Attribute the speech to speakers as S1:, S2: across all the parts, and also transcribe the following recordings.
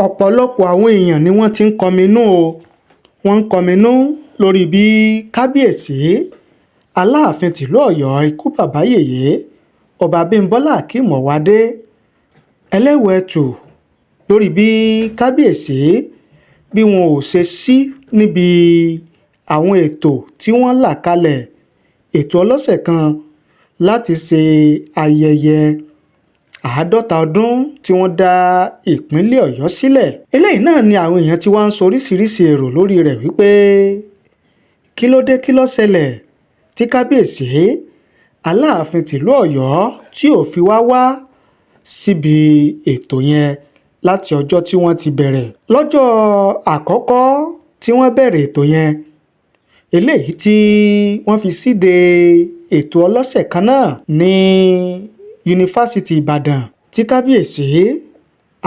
S1: ọ̀pọ̀lọpọ̀ àwọn èèyàn ni wọ́n ti ń kọminú wọ́n ń kọminú lórí bí kábíyèsí aláàfin tìlú ọ̀yọ́ ikú bàbá yèyé ọba abímbọ́lá akeem ọwádé ẹlẹ́wẹ̀ẹ́tù lórí bí kábíyèsí bí wọn ò ṣe sí níbi àwọn ètò tí wọ́n là kalẹ̀, ètò ọlọ́sẹ̀ kan láti ṣe ayẹyẹ 50 ọdún tí wọ́n dá ìpínlẹ̀ ọ̀yọ́ sílẹ̀. Eléyìí náà ni àwọn èèyàn ti wá ń sọ oríṣiríṣi èrò lórí rẹ̀ wípé kí ló dé, kí ló ṣẹlẹ̀ tí kábíyèsí aláàfin tìlú ọ̀yọ́ tí ò fi wá síbi ètò yẹn láti ọjọ́ tí wọ́n ti bẹ̀rẹ̀. Lọ́jọ́ àkọ́kọ́ tí wọ́n bẹ̀rẹ̀ ètò yẹn, eléyìí tí wọ́n fi síde ètò ọlọ́sẹ̀ kan náà ní yunifásitì ìbàdàn, tí kábíyèsí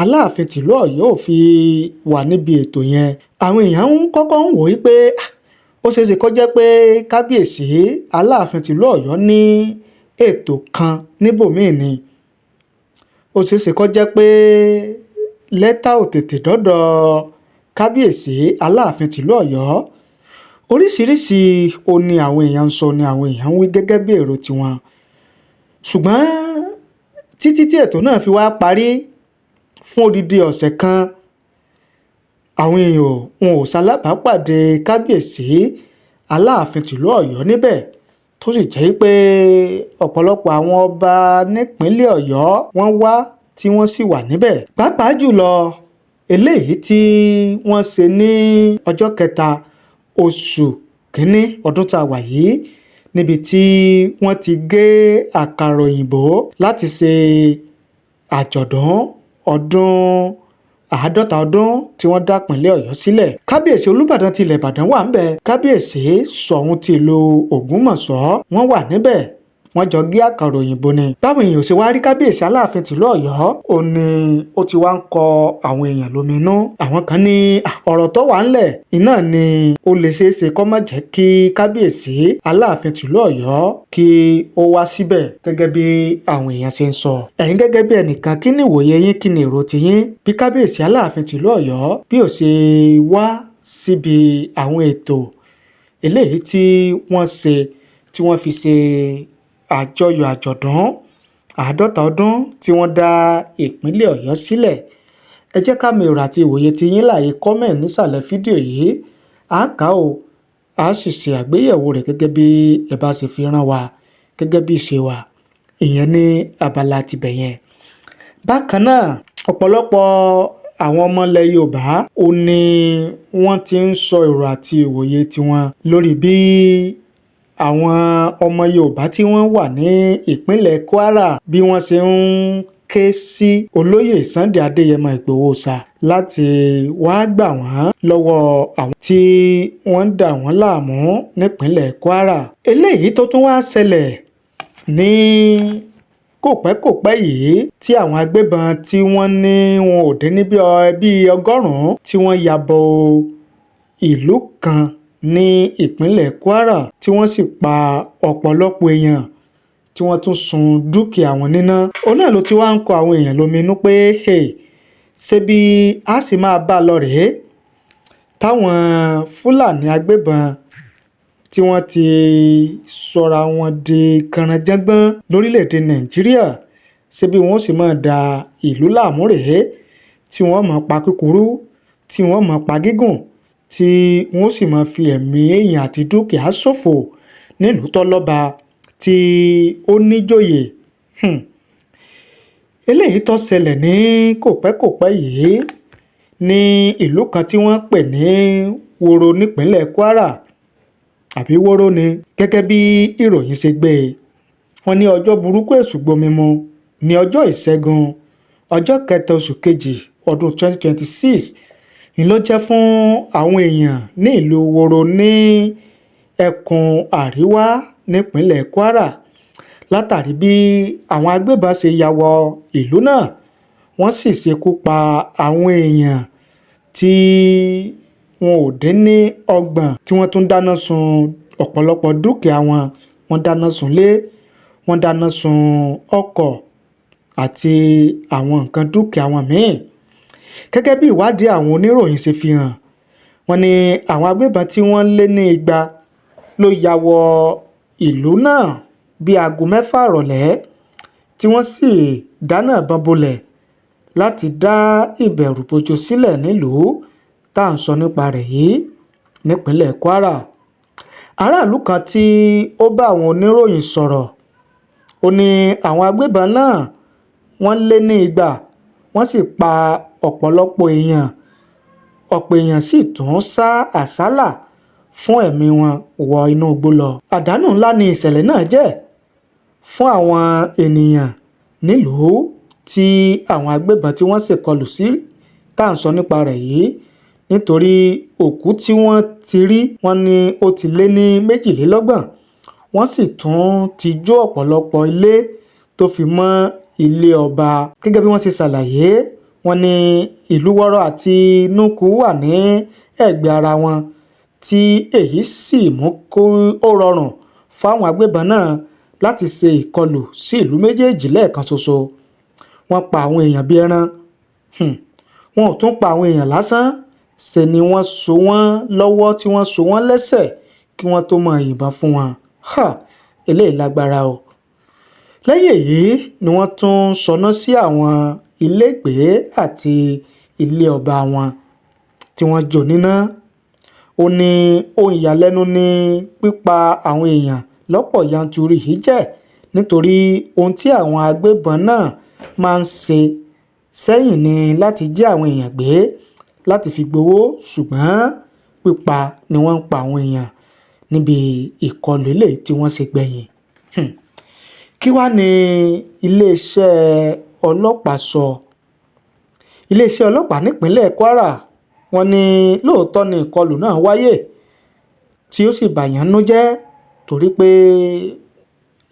S1: aláàfin tìlú ọ̀yọ́ ò fi wà níbi ètò yẹn, àwọn èèyàn ń kọ́kọ́ ń wò wípé ó ṣeéṣe kó jẹ́ pé kábíyèsí aláàfin tìlú ọ̀yọ́ ní ètò kan níbòmíì ni. Ó ṣeéṣe kó jẹ́ pé lẹ́tà ò tètè dọ́dọ̀ kábíyèsí aláàfin tìlú ọ̀yọ́. Oríṣiríṣi ohun ni àwọn èèyàn ń sọ, ni àwọn èèyàn ń wí gẹ́gẹ́ bí èrò tiwọn. Ṣùgbọ́n títí tí ètò náà fi wá parí fún odidi ọ̀sẹ̀ kan, àwọn èèyàn wọn ò ṣalábàápàdé kábíyèsí aláàfin tìlú ọ̀yọ́ níbẹ̀, tó sì jẹ́ pé ọ̀pọ̀lọpọ̀ àwọn ọba nípínlẹ̀ ọ̀yọ́ wọ́n wá tí wọ́n sì wà níbẹ̀. Pàápàá jùlọ eléyìí tí wọ́n ṣe ní ọjọ́ 3 oṣù kínní ọdún tá a wà yìí, níbi tí wọ́n ti gé àkàrà òyìnbó láti ṣe àjọ̀dún ọdún 50 ọdún tí wọ́n dá ìpínlẹ̀ ọ̀yọ́ sílẹ̀. Kábíyèsí olúbàdàn tilẹ̀ ìbàdàn wà níbẹ̀, kábíyèsí ṣọ̀ún tìlú ògbómọ̀ṣọ́ wọ́n wà níbẹ̀, wọ́n jọ gé àkàrà òyìnbó ni. Báwọn èèyàn ṣe wá rí kábíyèsí aláàfin tìlú ọ̀yọ́, ó ní ó ti wá ń kọ àwọn èèyàn lóminú. Àwọn kan ní ọ̀rọ̀ tó wà ńlẹ̀ iná ni ó lè ṣeéṣe kó má jẹ́ kí kábíyèsí aláàfin tìlú ọ̀yọ́ kí ó wá síbẹ̀, gẹ́gẹ́ bí àwọn èèyàn ṣe ń sọ. Ẹ̀yin gẹ́gẹ́ bí ẹnìkan, kí ni ìwòye yín, kí ni èrò tiyín bí kábíyèsí aláàfin tìlú ọ̀yọ́ bí ó ṣe wá síbi àwọn ètò eléyìí tí wọ́n ṣe, tí wọ́n fi ṣe àjọyọ̀ àjọ̀dún 50 ọdún tí wọ́n dá ìpínlẹ̀ ọ̀yọ́ sílẹ̀? Ẹ jẹ́ ká mọ èrò àti ìwòye tiyín láàyè comment nísàlẹ̀ fídíò yìí. A kà ó, a sì ṣe àgbéyẹ̀wò rẹ̀ gẹ́gẹ́ bí ẹ bá ṣe fi rán wa, gẹ́gẹ́ bí ìṣe wa, ìyẹn ní abala tibẹ̀ yẹn. Bákan náà, ọ̀pọ̀lọpọ̀ àwọn ọmọ ilẹ̀ yorùbá ó ní wọ́n ti ń sọ èrò àti ìwòye tiwọn lórí bí àwọn ọmọ yorùbá tí wọ́n wà ní ìpínlẹ̀ kwara bí wọ́n ṣe ń ké sí olóyè Sunday Adéyẹmọ Ìgbòho Òòṣà láti wá gbà wọ́n lọ́wọ́ àwọn tí wọ́n ń dà wọ́n láàmú nípínlẹ̀ kwara. Eléyìí tó tún wá ṣẹlẹ̀ ní kòpẹ́kòpẹ́ yìí, tí àwọn agbébọn tí wọ́n ní wọn ò dín ní bí 100 tí wọ́n ya bo ìlú kan ní ìpínlẹ̀ kwara, tí wọ́n sì pa ọ̀pọ̀lọpọ̀ èèyàn, tí wọ́n tún sun dúkìá wọn níná. Òun náà ló ti wá ń kọ àwọn èèyàn lóminú pé ṣé bí a sì máa bá a lọ rèé, táwọn fúlàní agbébọn tí wọ́n ti sọra wọn di kànrànjàngbọ̀n lórílẹ̀‐èdè nàìjíríà, ṣé bí wọ́n sì máa da ìlú láàmú rèé, tí wọ́n máa pa kúkúrú, tí wọ́n máa pa gígùn, tí wọ́n sì máa fi ẹ̀mí èèyàn àti dúkìá ṣòfò nílùú tọ́lọ́ba tí ó níjòyè. Eléyìí tó ṣẹlẹ̀ ní kòpẹ́kòpẹ́ yìí ní ìlú kan tí wọ́n pè ní woro nípínlẹ̀ kwara, àbí wóró ni gẹ́gẹ́ bí ìròyìn ṣe gbé e. Wọ́n ní ọjọ́ burúkú èṣù gbomimu ní ọjọ́ ìṣẹ́gun ọjọ́ 7 oṣù kejì ọdún 2026 ni ló jẹ́ fún àwọn èèyàn ní ìlú woro ní ẹkùn àríwá nípínlẹ̀ kwara, látàrí bí àwọn agbébọn ṣe ya wọ ìlú náà, wọ́n sì ṣekú pa àwọn èèyàn tí wọn ò dín ní 30, tí wọ́n tún dáná sun ọ̀pọ̀lọpọ̀ dúkìá wọn. Wọ́n dáná sunlé, wọ́n dáná sun ọkọ̀ àti àwọn nǹkan dúkìá wọn míì. Gẹ́gẹ́ bí ìwádìí àwọn oníròyìn ṣe fi hàn, wọ́n ní àwọn agbébọn tí wọ́n lé ní 200 ló ya wọ ìlú náà bí aago 6 ìrọ̀lẹ́ tí wọ́n sì dáná ìbọn bolẹ̀ láti dá ìbẹ̀rùbojo sílẹ̀ nílùú tá à ń sọ nípa rẹ̀ yìí nípínlẹ̀ Kwara. Aráàlú kan tí ó bá àwọn oníròyìn sọ̀rọ̀ ó ní àwọn agbébọn náà wọ́n lé ní 200 wọ́n sì pa ọ̀pọ̀ èèyàn sì tún sá àsálà fún ẹ̀mí wọn wọ inú igbó lọ. Àdánù ńlá ni ìṣẹ̀lẹ̀ náà jẹ́ fún àwọn ènìyàn nílùú tí àwọn agbébọn tí wọ́n ṣèkọlù sí tá à ń sọ nípa rẹ̀ yìí, nítorí òkú tí wọ́n ti rí wọ́n ní ó ti lé ní 22, wọ́n sì tún ti jó ọ̀pọ̀lọpọ̀ ilé tó fi mọ́ ilé ọba. Gẹ́gẹ́ bí wọ́n ti ṣàlàyé, wọ́n ní Ìlúwọ́rọ̀ àti Núkù wà ní ẹ̀gbẹ́ ara wọn tí èyí sì mú kó rọrùn fáwọn agbébọn náà láti ṣe ìkọlù sí ìlú méjèèjì lẹ́ẹ̀kan ṣoṣo. Wọ́n pa àwọn èèyàn bíi ẹran. Wọn ò tún pa àwọn èèyàn lásán, ṣe ni wọ́n so wọ́n lọ́wọ́ tí wọ́n so wọ́n lẹ́sẹ̀ kí wọ́n tó máa yìnbọn fún wọn. Eléyìí lágbára o. Lẹ́yìn èyí ni wọ́n tún ṣọná sí àwọn ilégbèé àti ilé ọba wọn tí wọ́n jó níná. Ó ní ohun ìyàlẹ́nu ní pípa àwọn èèyàn lọ́pọ̀ yanturu yìí jẹ́, nítorí ohun tí àwọn agbébọn náà máa ń ṣe sẹ́yìn ni láti jí àwọn èèyàn gbé láti fi gbowó, ṣùgbọ́n pípa ni wọ́n ń pa àwọn èèyàn níbi ìkọlù eléyìí tí wọ́n ṣe gbẹ̀yìn. Kí wá ní iléeṣẹ́ ọlọ́pàá sọ? Iléeṣẹ́ ọlọ́pàá nípínlẹ̀ Kwara wọ́n ní lóòótọ́ ni ìkọlù náà wáyé tí ó sì bàyàn nú jẹ́ torí pé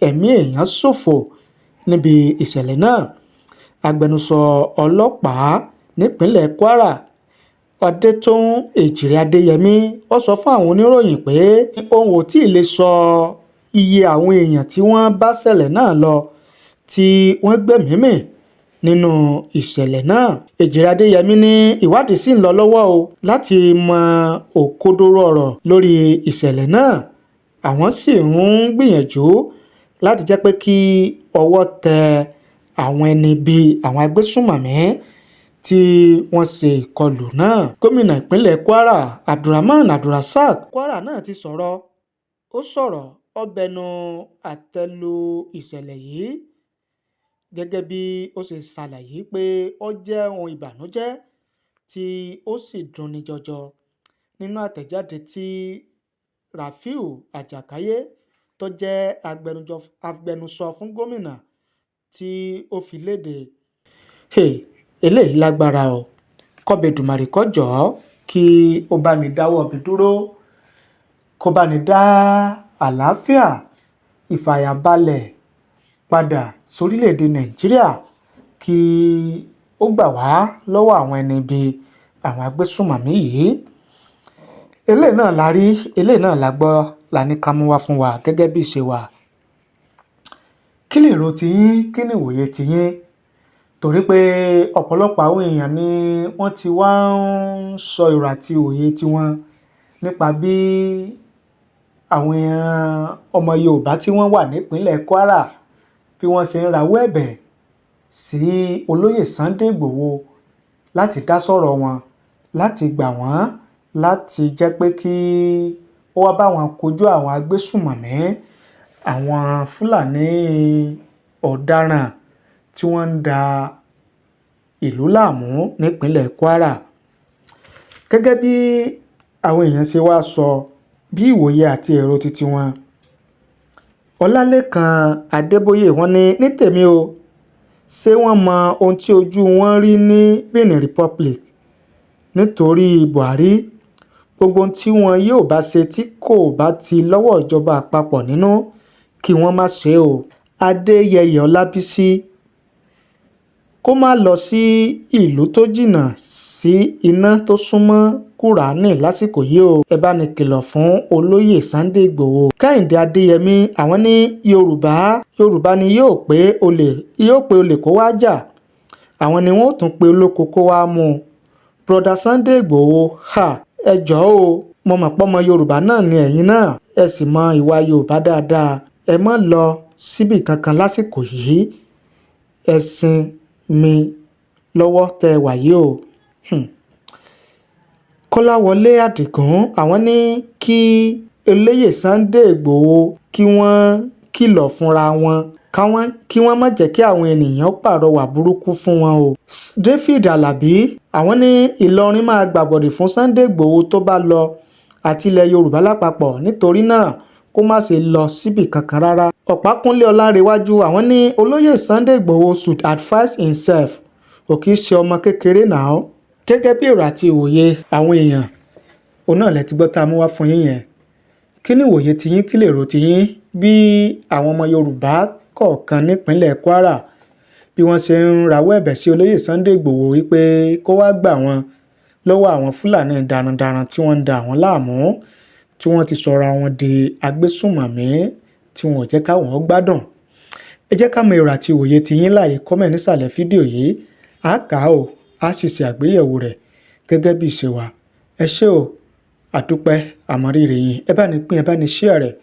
S1: ẹ̀mí èèyàn ṣòfò níbi ìṣẹ̀lẹ̀ náà. Agbẹnusọ ọlọ́pàá nípínlẹ̀ Kwara Ọdẹ́tòun Èjìrè Adéyẹmí ó sọ fún àwọn oníròyìn pé òun ò tí ì lè sọ iye àwọn èèyàn tí wọ́n bá ṣẹlẹ̀ náà lọ tí wọ́n gbẹ̀mí mì nínú ìṣẹ̀lẹ̀ náà. Èjìrè Adéyẹmí ní ìwádìí sì ń lọ lọ́wọ́ o láti mọ òkodoro ọ̀rọ̀ lórí ìṣẹ̀lẹ̀ náà. Àwọn sì ń gbìyànjú láti jẹ́ pé kí ọwọ́ tẹ àwọn ẹni bíi àwọn agbésùnmọ̀mí tí wọ́n ṣe ìkọlù náà. Gómìnà ìpínlẹ̀ Kwara Abdulrahman Abdulrasaq Kwara náà ti sọ̀rọ̀. Ó sọ̀rọ̀ ó bẹnu àtẹ́ lu ìṣẹ̀lẹ̀ yìí gẹ́gẹ́ bí ó ṣe ṣàlàyé pé ó jẹ́ ohun ìbànújẹ́ tí ó sì dunni jọjọ. Nínú àtẹ̀jáde tí Rafiu Àjàkáyé tó jẹ́ agbẹnusọ fún gómìnà tí ó fi léde, eléyìí lágbára o. Kọ́bẹ̀dùmarè kó jọ̀ọ́ kí ó bá ní dáwọ́ bí dúró, kó bá ní dá àlàáfíà ìfàyàbalẹ̀ padà sórílẹ̀-èdè Nàìjíríà, kí ó gbà wá lọ́wọ́ àwọn ẹni bí àwọn agbésùnmọ̀mí yìí. Eléyìí náà la rí, eléyìí náà la gbọ́, la ní ká mú wá fún wa gẹ́gẹ́ bí ìṣe wa. Kí ni èrò tiyín? Kí ni ìwòye tiyín? Torí pé ọ̀pọ̀lọpọ̀ àwọn èèyàn ni wọ́n ti wá ń sọ èrò àti òye tiwọn nípa bí àwọn ọmọ Yorùbá tí wọ́n wà nípínlẹ̀ Kwara bí wọ́n ṣe ń rawọ́ ẹ̀bẹ̀ sí olóyè Sunday Igboho láti dá sọ̀rọ̀ wọn, láti gbà wọ́n, láti jẹ́ pé kí ó wá bá wọn kojú àwọn agbésùnmọ̀mí, àwọn Fúlàní ọ̀daràn tí wọ́n ń da ìlú láàmú nípínlẹ̀ Kwara. Gẹ́gẹ́ bí àwọn èèyàn ṣe wá sọ bí ìwòye àti èrò titi wọn, Ọlálékan Adébóyè wọ́n ní tèmi o, ṣé wọ́n mọ ohun tí ojú wọn rí ní Benin Republic nítorí Buhari? Gbogbo ohun tí wọn yóò bá ṣe tí kò bá ti lọ́wọ́ ìjọba àpapọ̀ nínú, kí wọ́n má ṣe o. Adéyẹyè Ọlábísí, kó má lọ sí ìlú tó jìnnà sí iná tó súnmọ́ Kúránì lásìkò yìí o. Ẹ bá ní kìlọ̀ fún olóyè Sunday Igboho. Kẹ́hìndé Adéyẹmí àwọn ní Yorùbá ni yóò pé olè kó wá jà, àwọn ni wọ́n ó tún pe olóko kó wá mú broda Sunday Igboho ẹ jọ̀ọ́ o mo mọ̀ pé ọmọ Yorùbá náà ni ẹ̀yin náà ẹ sì mọ ìwà Yorùbá dáadáa ẹ má lọ síbì kankan lásìkò yìí ẹ̀sìn mi lọ́wọ́ tẹ wà yìí o. Kọ́láwọlé Àdìgún àwọn ní kí olóyè Sunday Igboho kí wọ́n kìlọ̀ fúnra wọn kí wọ́n má jẹ́ kí àwọn ènìyàn pàrọwà burúkú fún wọn o. David Alabi àwọn ní Ìlọrin máa gbàbọ̀dè fún Sunday Igboho tó bá lọ àti ilẹ̀ Yorùbá lápapọ̀ nítorí náà kó má ṣe lọ síbì kankan rárá. Ọ̀pákúnlé Ọlárewájú àwọn ní olóyè Sunday Igboho should advise himself kò kì í ṣe ọmọ kékeré náà. Gẹ́gẹ́ bí èrò àti ìwòye àwọn èèyàn òun náà lẹ ti gbọ́ tá a mú wá fún yín yẹn. Kí ni ìwòye tiyín kí lèrò tiyín bí àwọn ọmọ Yorùbá kọ̀ọ̀kan nípínlẹ̀ Kwara bí wọ́n ṣe ń rawọ́ ẹ̀bẹ̀ sí olóyè Sunday Igboho wípé kó wá gbà wọ́n lọ́wọ́ àwọn Fúlàní darandaran tí wọ́n ń da àwọn láàmú tí wọ́n ti sọra wọn di agbésùnmọ̀mí tí wọn ò jẹ́ káwọn gbádùn. Ẹ jẹ́ ká mọ èrò àti ìwòye tiyín láàyè kọ́mẹ̀ nísàlẹ̀ fídíò yìí á kà á o á sì ṣe àgbéyẹ̀wò rẹ̀ gẹ́gẹ́ bí ìṣe wa. Ẹ ṣé o àdúpẹ́ àmọ̀rírì yín ẹ bá ní pín ẹ bá ní share rẹ̀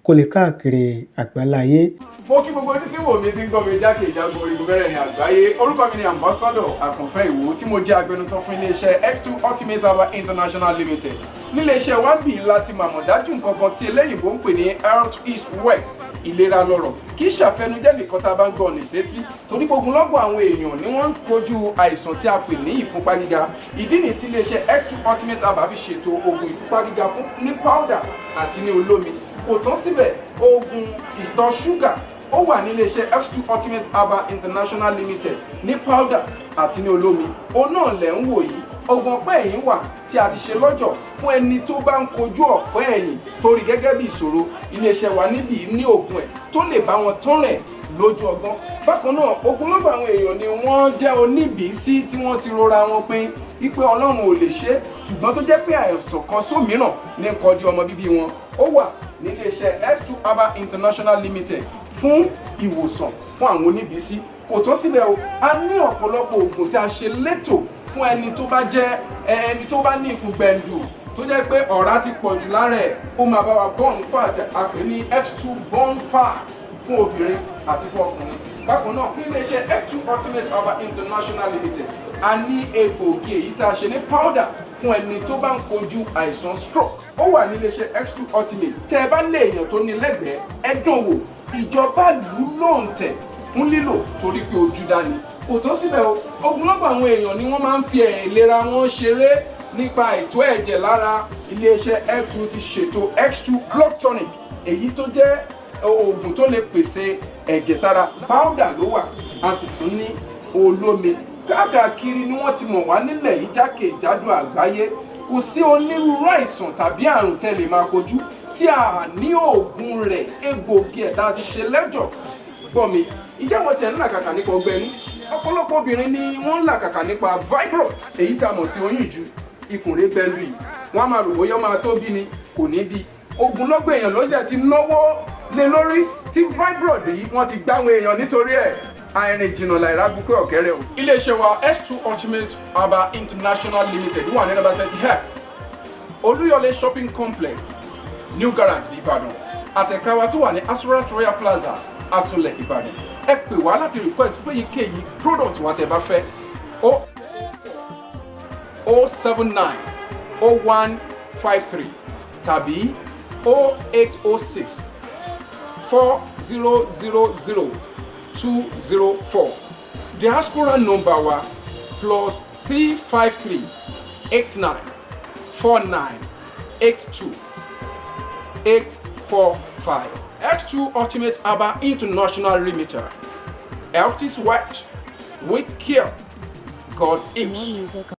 S1: kó lè káàkiri àgbáláyé.
S2: Mo kí gbogbo ojú tí wò mí ti ń gbọ́ mi jákèjádò orígun mẹ́rẹ̀ẹ̀rin àgbáyé. Orúkọ mi ni Ambassador Àkànfẹ́ Ìwò tí mo jẹ́ agbẹnusọ fún iléeṣẹ́ X2 Ultimate Herbal International Limited. Níléeṣẹ́ wa bí láti màmọ̀ dájú nǹkan kan tí eléyìnbó ń pè ní health is wealth, ìlera lọ́rọ̀. Kì í ṣàfẹnujẹ́ nìkan tá a bá ń gbọ́ ọ̀nì sétí torí gbogbo lọ́gbọ̀n àwọn èèyàn ni wọ́n ń kojú àìsàn tí a pè ní ìfúnpá gíga. Ìdí nìyí tí iléeṣẹ́ X2 Ultimate Herbal fi ṣètò oògùn ìfúnpá gíga fún ní powder àti ní olómi. Kò tán síbẹ̀, oògùn ìtọ̀ ṣúgà ó wà ní iléeṣẹ́ X2 Ultimate Herbal International Limited ní powder àti ní olómi. Òun náà lẹ̀ ń wò yìí. Oògùn ọ̀pẹ́ ẹ̀yìn wà tí a ti ṣe lọ́jọ̀ fún ẹni tó bá ń kojú ọ̀pẹ́ ẹ̀yìn torí gẹ́gẹ́ bí ìṣòro iléeṣẹ́ wa níbí ní oògùn ẹ̀ tó lè bá wọn tán rẹ̀ lójú ọgbọ́n. Bákan náà ogunlọ́gọ̀ àwọn èèyàn ni wọ́n jẹ́ oníbìísí tí wọ́n ti rora wọn pín wípé Ọlọ́run ò lè ṣe ṣùgbọ́n tó jẹ́ pé àìsàn kan sómìíràn ní nǹkan di ọmọ bíbí wọn. Ó wà ní iléeṣẹ́ X2 Herbal International Limited fún ìwòsàn fún àwọn oníbìísí. Kò tán síbẹ̀ o a ní ọ̀pọ̀lọpọ̀ oògùn tí a ṣe létò fún ẹni tó bá jẹ́ ẹni tó bá ní ikùn gbẹ̀ndù tó jẹ́ pé ọ̀rá ti pọ̀ jù lára ẹ̀ ó máa bá wa burn fat àpè ní X2 burn fat fún obìnrin àti fún ọkùnrin. Bákan náà ní iléeṣẹ́ X2 Ultimate Herbal International Limited a ní egbòogi èyí tá a ṣe ní powder fún ẹni tó bá ń kojú àìsàn stroke. Ó wà ní iléeṣẹ́ X2 Ultimate tẹ́ ẹ bá lé èèyàn tó ní lẹ́gbẹ̀ẹ́ ẹ dán wò ìjọba lù ú lóǹtẹ̀ fún lílò torí pé ojú dání. Kò tó síbẹ̀ o ogunlọ́gọ̀ àwọn èèyàn ni wọ́n máa ń fi ìlera wọn ṣeré nípa ètò ẹ̀jẹ̀ lára. Iléeṣẹ́ X2 ti ṣètò X2 blood tonic èyí tó jẹ́ oògùn tó lè pèsè ẹ̀jẹ̀ sára. Powder ló wà a sì tún ní olómi. Káàkiri ni wọ́n ti mọ̀ wá nílẹ̀ yìí jákèjádò àgbáyé. Kò sí onírúurú àìsàn tàbí àrùn tẹ́ lè máa kojú tí a ní oògùn rẹ̀ egbòogi ẹ̀dá ti ṣe lẹ́jọ̀. Gbọ́ mi ìjáwọ́ tẹ̀ ń làkàkà nípa ọgbẹ́ inú. Ọ̀pọ̀lọpọ̀ obìnrin ni wọ́n ń làkàkà nípa fibroid èyí tá a mọ̀ sí oyún ìju ikùnrin gbẹ̀lú yìí. Wọ́n á máa rò bóyá máa tó bí ni kò ní bí. Ogunlọ́gọ̀ èèyàn ló dẹ̀ ti náwó lé lórí tí fibroid yìí wọ́n ti gbáwọn èèyàn nítorí ẹ̀. Àìrìn jìnnà láìra bukẹ́ ọ̀kẹ́rẹ́ o. Iléeṣẹ́ wa X2 Ultimate Herbal International Limited wà ní number 30 Olúyọ̀lé Shopping Complex New Garage Ìbàdàn. Àtẹ̀káwa tó wà ní Asurat Royal Plaza Asolẹ̀ Ìbàdàn. Ẹ pè wá láti request fún èyíkéyìí product wa tẹ́ bá fẹ́. 079 0153 tàbí 0806 4000 204. Diaspora number wa +353 89 49 82 845. X2 Ultimate Herbal International Limited. Health is wealth with care. God is.